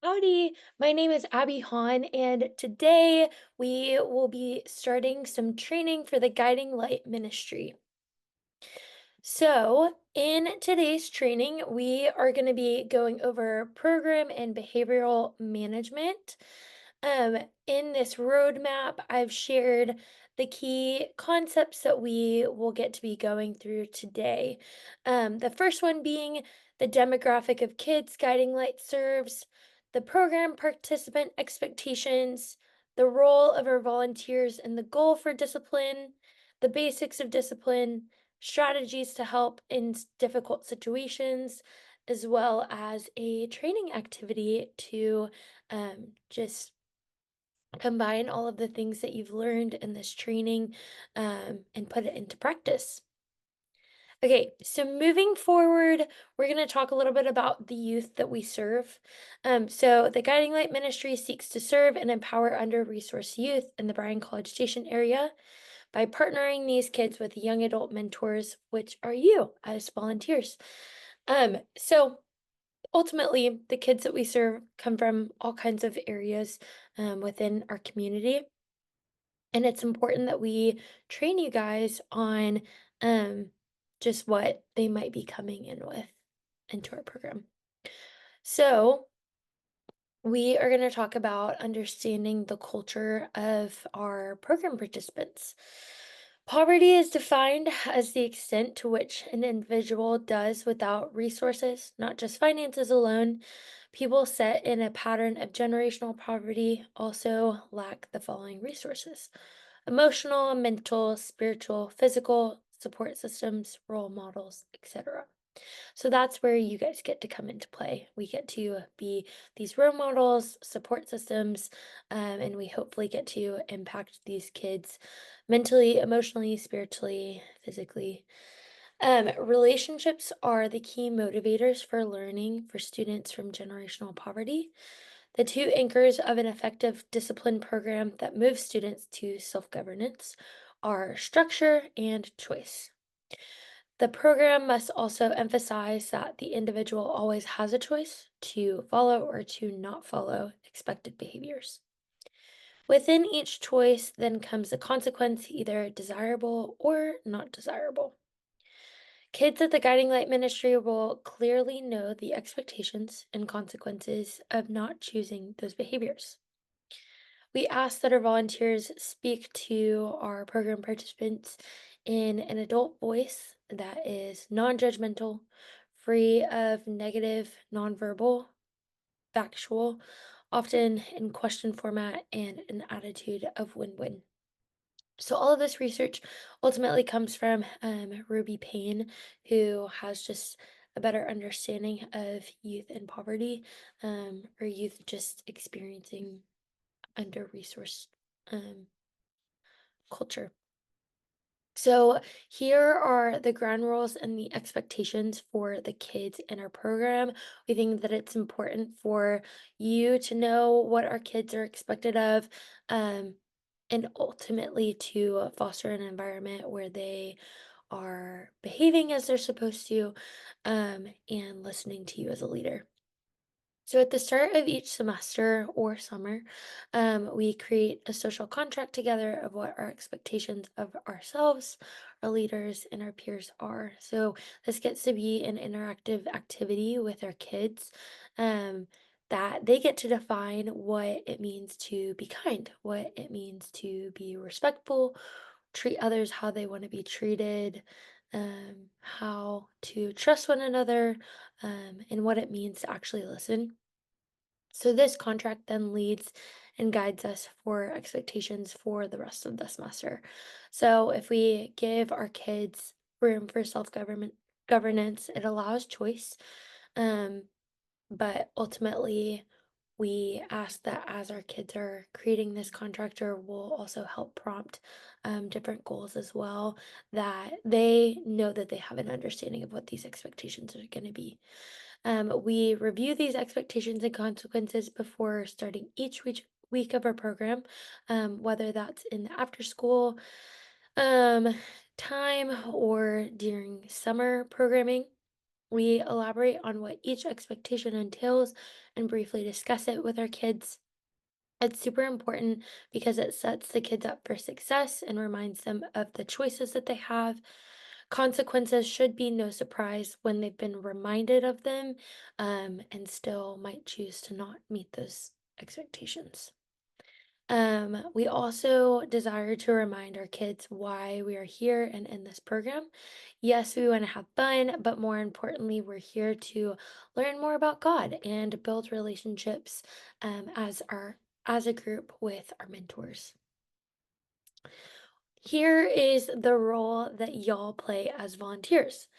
Howdy, my name is Abby Hahn, and today we will be starting some training for the Guiding Light Ministry. So, in today's training, we are going to be going over program and behavioral management. In this roadmap, I've shared the key concepts that we will get to be going through today. The first one being the demographic of kids Guiding Light serves, the program participant expectations, the role of our volunteers and the goal for discipline, the basics of discipline, strategies to help in difficult situations, as well as a training activity to just combine all of the things that you've learned in this training and put it into practice. Okay, so moving forward, we're going to talk a little bit about the youth that we serve. So, the Guiding Light Ministry seeks to serve and empower under resourced youth in the Bryan College Station area by partnering these kids with young adult mentors, which are you as volunteers. So ultimately, the kids that we serve come from all kinds of areas within our community. And it's important that we train you guys on um, just what they might be coming in with into our program. So, we are going to talk about understanding the culture of our program participants. Poverty is defined as the extent to which an individual does without resources, not just finances alone. People set in a pattern of generational poverty also lack the following resources: emotional, mental, spiritual, physical support systems, role models, etc. So that's where you guys get to come into play. We get to be these role models, support systems, and we hopefully get to impact these kids mentally, emotionally, spiritually, physically. Relationships are the key motivators for learning for students from generational poverty. The two anchors of an effective discipline program that moves students to self governance are structure and choice. The program must also emphasize that the individual always has a choice to follow or to not follow expected behaviors. Within each choice, then comes a consequence, either desirable or not desirable. Kids at the Guiding Light Ministry will clearly know the expectations and consequences of not choosing those behaviors. We ask that our volunteers speak to our program participants in an adult voice that is non judgmental, free of negative, nonverbal, factual, often in question format, and an attitude of win win. So, all of this research ultimately comes from Ruby Payne, who has just a better understanding of youth in poverty or youth just experiencing under-resourced um, culture. So here are the ground rules and the expectations for the kids in our program. We think that it's important for you to know what our kids are expected of, um, and ultimately to foster an environment where they are behaving as they're supposed to, and listening to you as a leader. So at the start of each semester or summer, we create a social contract together of what our expectations of ourselves, our leaders, and our peers are. So this gets to be an interactive activity with our kids, that they get to define what it means to be kind, what it means to be respectful, treat others how they want to be treated, how to trust one another, and what it means to actually listen. So this contract then leads and guides us for expectations for the rest of the semester. So if we give our kids room for self-government governance, it allows choice. Um, but ultimately, we ask that as our kids are creating this contractor, will also help prompt different goals as well, that they know that they have an understanding of what these expectations are going to be. We review these expectations and consequences before starting each week of our program, whether that's in the after school um, time or during summer programming. We elaborate on what each expectation entails and briefly discuss it with our kids. It's super important because it sets the kids up for success and reminds them of the choices that they have. Consequences should be no surprise when they've been reminded of them, and still might choose to not meet those expectations. We also desire to remind our kids why we are here and in this program. Yes, we want to have fun, but more importantly, we're here to learn more about God and build relationships as a group with our mentors. Here is the role that y'all play as volunteers.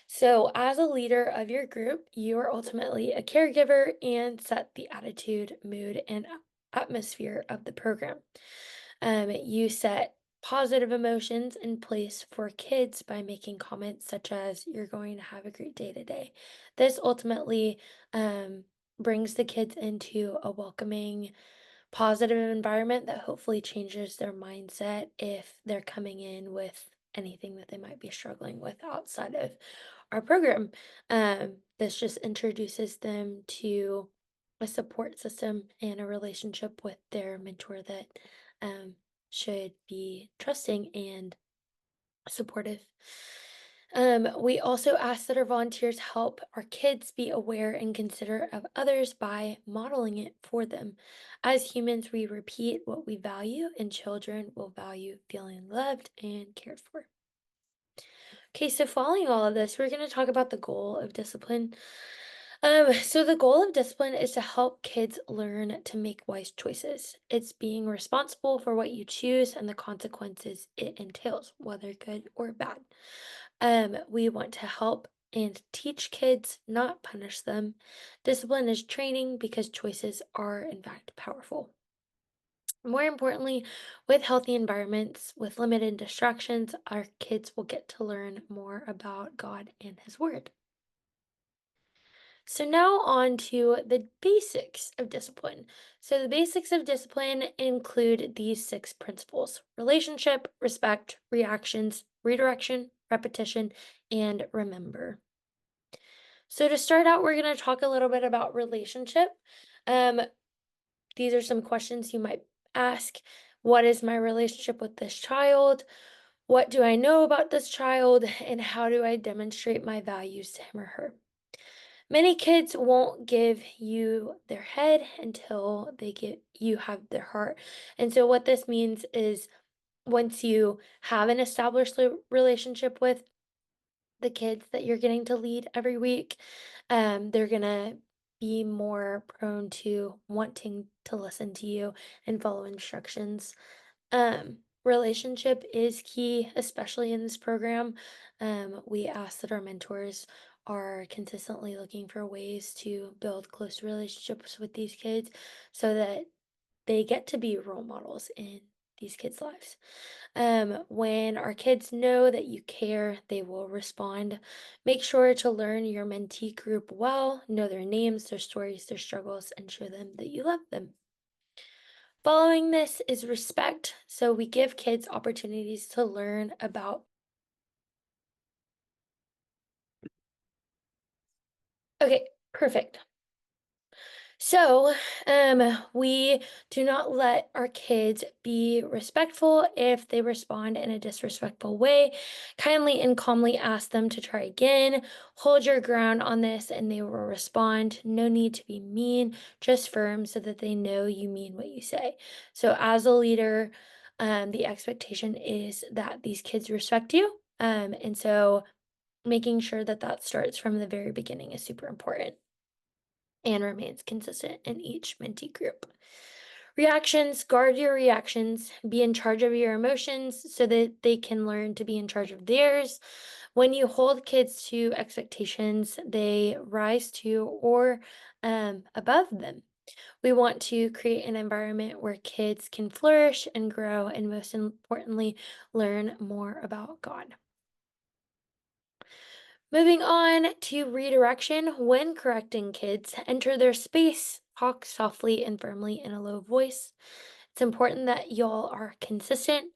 So, as a leader of your group, you are ultimately a caregiver and set the attitude, mood, and atmosphere of the program. You set positive emotions in place for kids by making comments such as, "You're going to have a great day today." This ultimately um, brings the kids into a welcoming, positive environment that hopefully changes their mindset if they're coming in with anything that they might be struggling with outside of our program. This just introduces them to a support system and a relationship with their mentor that um, should be trusting and supportive. We also ask that our volunteers help our kids be aware and considerate of others by modeling it for them. As humans, we repeat what we value, and children will value feeling loved and cared for. Okay, so following all of this, we're going to talk about the goal of discipline. So the goal of discipline is to help kids learn to make wise choices. It's being responsible for what you choose and the consequences it entails, whether good or bad. We want to help and teach kids, not punish them. Discipline is training because choices are, in fact, powerful. More importantly, with healthy environments, with limited distractions, our kids will get to learn more about God and His Word. So now on to the basics of discipline. So the basics of discipline include these six principles: relationship, respect, reactions, redirection, repetition, and remember. So to start out, we're going to talk a little bit about relationship. Um, these are some questions you might ask. What is my relationship with this child? What do I know about this child? And how do I demonstrate my values to him or her? Many kids won't give you their head until they get you have their heart. And so what this means is once you have an established relationship with the kids that you're getting to lead every week, they're gonna be more prone to wanting to listen to you and follow instructions. Relationship is key, especially in this program. We ask that our mentors are consistently looking for ways to build close relationships with these kids so that they get to be role models in these kids' lives. When our kids know that you care, they will respond. Make sure to learn your mentee group well, know their names, their stories, their struggles, and show them that you love them. Following this is respect. So we give kids opportunities to learn about. Okay, perfect. So, we do not let our kids be respectful if they respond in a disrespectful way. Kindly and calmly ask them to try again. Hold your ground on this and they will respond. No need to be mean, just firm so that they know you mean what you say. So, as a leader, the expectation is that these kids respect you. And so making sure that that starts from the very beginning is super important and remains consistent in each mentee group. Reactions, guard your reactions, be in charge of your emotions so that they can learn to be in charge of theirs. When you hold kids to expectations, they rise to or above them. We want to create an environment where kids can flourish and grow, and most importantly, learn more about God. Moving on to redirection. When correcting kids, enter their space, talk softly and firmly in a low voice. It's important that y'all are consistent.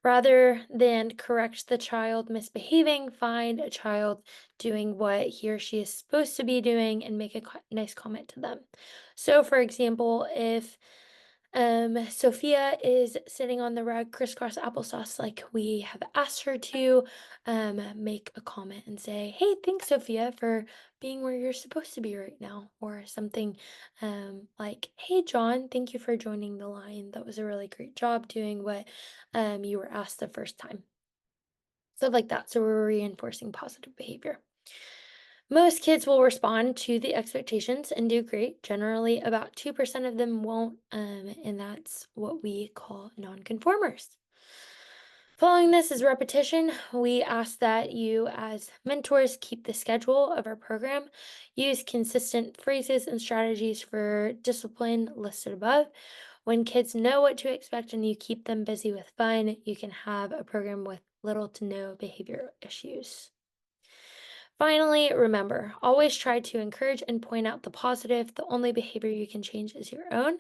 Rather than correct the child misbehaving, find a child doing what he or she is supposed to be doing and make a nice comment to them. So, for example, if Sophia is sitting on the rug crisscross applesauce like we have asked her to, make a comment and say, "Hey, thanks, Sophia, for being where you're supposed to be right now," or something like, "Hey, John, thank you for joining the line. That was a really great job doing what you were asked the first time." Stuff like that. So we're reinforcing positive behavior. Most kids will respond to the expectations and do great. Generally, about 2% of them won't, and that's what we call nonconformers. Following this is repetition. We ask that you, as mentors, keep the schedule of our program, use consistent phrases and strategies for discipline listed above. When kids know what to expect and you keep them busy with fun, you can have a program with little to no behavior issues. Finally, remember, always try to encourage and point out the positive. The only behavior you can change is your own.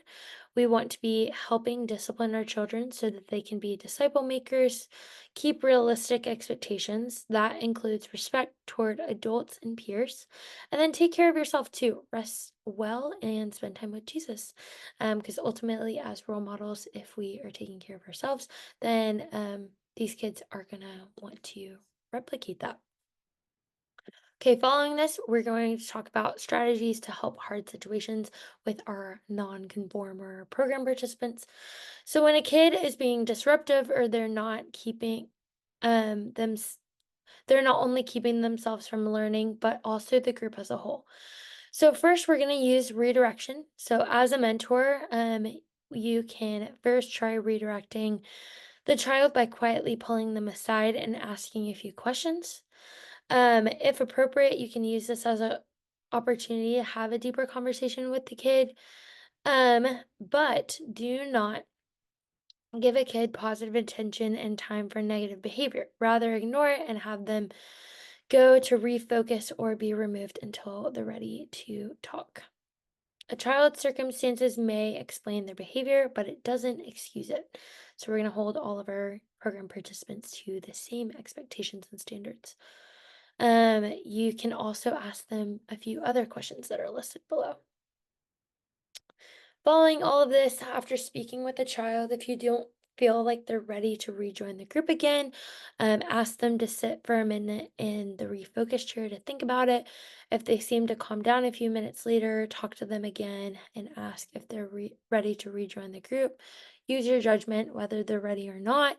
We want to be helping discipline our children so that they can be disciple makers, keep realistic expectations. That includes respect toward adults and peers. And then take care of yourself too. Rest well and spend time with Jesus. Because ultimately, as role models, if we are taking care of ourselves, then these kids are going to want to replicate that. Okay, following this, we're going to talk about strategies to help hard situations with our non-conformer program participants. So when a kid is being disruptive or they're not keeping them they're not only keeping themselves from learning, but also the group as a whole. So first we're going to use redirection. So as a mentor, you can first try redirecting the child by quietly pulling them aside and asking a few questions. If appropriate, you can use this as a opportunity to have a deeper conversation with the kid. But do not give a kid positive attention and time for negative behavior. Rather, ignore it and have them go to refocus or be removed until they're ready to talk. A child's circumstances may explain their behavior, but it doesn't excuse it. So we're going to hold all of our program participants to the same expectations and standards. You can also ask them a few other questions that are listed below. Following all of this, after speaking with a child, if you don't feel like they're ready to rejoin the group again, ask them to sit for a minute in the refocus chair to think about it. If they seem to calm down a few minutes later, talk to them again and ask if they're ready to rejoin the group. Use your judgment whether they're ready or not.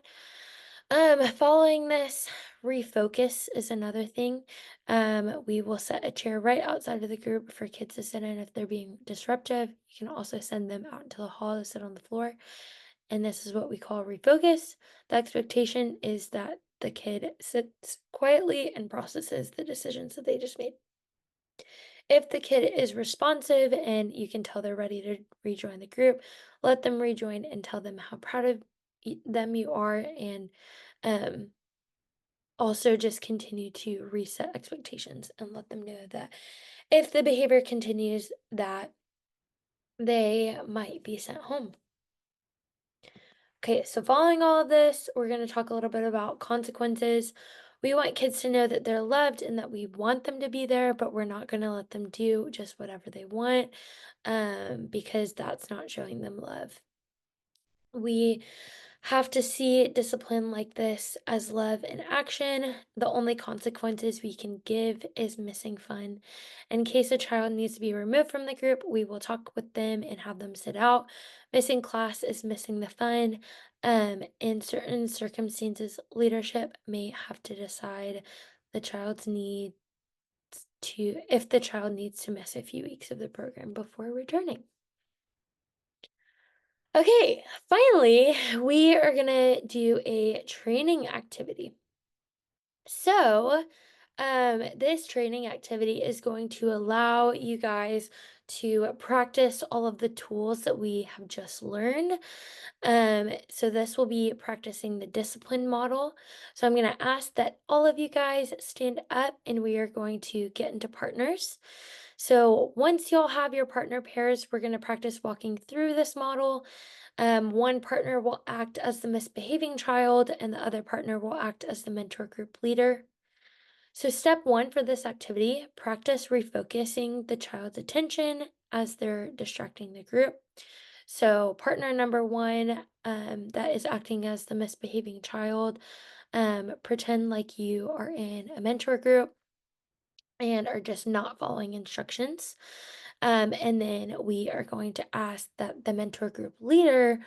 Following this, refocus is another thing. We will set a chair right outside of the group for kids to sit in if they're being disruptive. You can also send them out into the hall to sit on the floor. And this is what we call refocus. The expectation is that the kid sits quietly and processes the decisions that they just made. If the kid is responsive and you can tell they're ready to rejoin the group, let them rejoin and tell them how proud of them you are, and um, also just continue to reset expectations and let them know that if the behavior continues, that they might be sent home. Okay, so following all of this, we're going to talk a little bit about consequences. We want kids to know that they're loved and that we want them to be there, but we're not going to let them do just whatever they want, because that's not showing them love. We have to see discipline like this as love in action. The only consequences we can give is missing fun. In case a child needs to be removed from the group, we will talk with them and have them sit out. Missing class is missing the fun. In certain circumstances, leadership may have to decide the child's need to, if the child needs to miss a few weeks of the program before returning. Okay, finally, we are gonna do a training activity. So, this training activity is going to allow you guys to practice all of the tools that we have just learned. So this will be practicing the discipline model. So I'm going to ask that all of you guys stand up and we are going to get into partners. So once y'all have your partner pairs, we're going to practice walking through this model. One partner will act as the misbehaving child, and the other partner will act as the mentor group leader. So, step one for this activity, practice refocusing the child's attention as they're distracting the group. So, partner number one, that is acting as the misbehaving child, pretend like you are in a mentor group and are just not following instructions. And then we are going to ask that the mentor group leader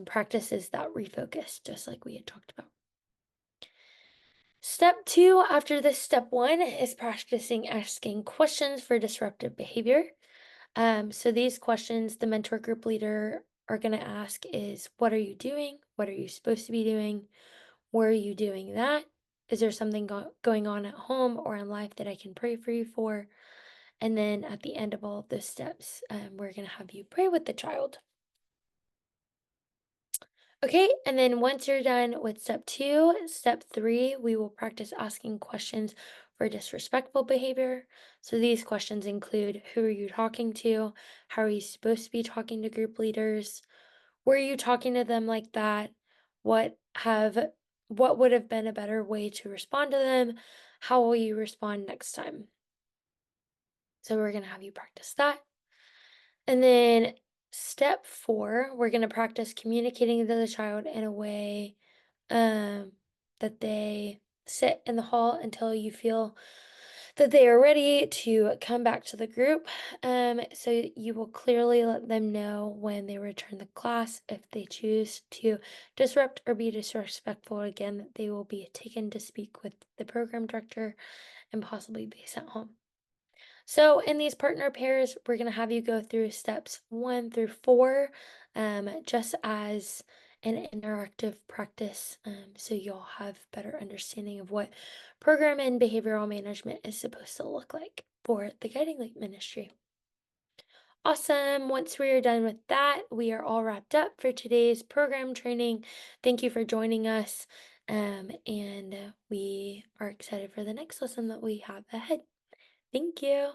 practices that refocus, just like we had talked about. Step two, after this step one, is practicing asking questions for disruptive behavior. So these questions the mentor group leader are going to ask is, what are you doing? What are you supposed to be doing? Where are you doing that? Is there something going on at home or in life that I can pray for you for? And then at the end of all of those steps, we're going to have you pray with the child. Okay, and then once you're done with step two, step three, we will practice asking questions for disrespectful behavior. So these questions include, who are you talking to? How are you supposed to be talking to group leaders? Were you talking to them like that? What have what would have been a better way to respond to them? How will you respond next time? So we're going to have you practice that. And then step four, we're going to practice communicating to the child in a way um, that they sit in the hall until you feel that they are ready to come back to the group. So you will clearly let them know when they return the class. If they choose to disrupt or be disrespectful again, that they will be taken to speak with the program director and possibly be sent home. So in these partner pairs, we're going to have you go through steps one through four, just as an interactive practice. So you'll have better understanding of what program and behavioral management is supposed to look like for the Guiding Light Ministry. Awesome. Once we are done with that, we are all wrapped up for today's program training. Thank you for joining us. And we are excited for the next lesson that we have ahead. Thank you.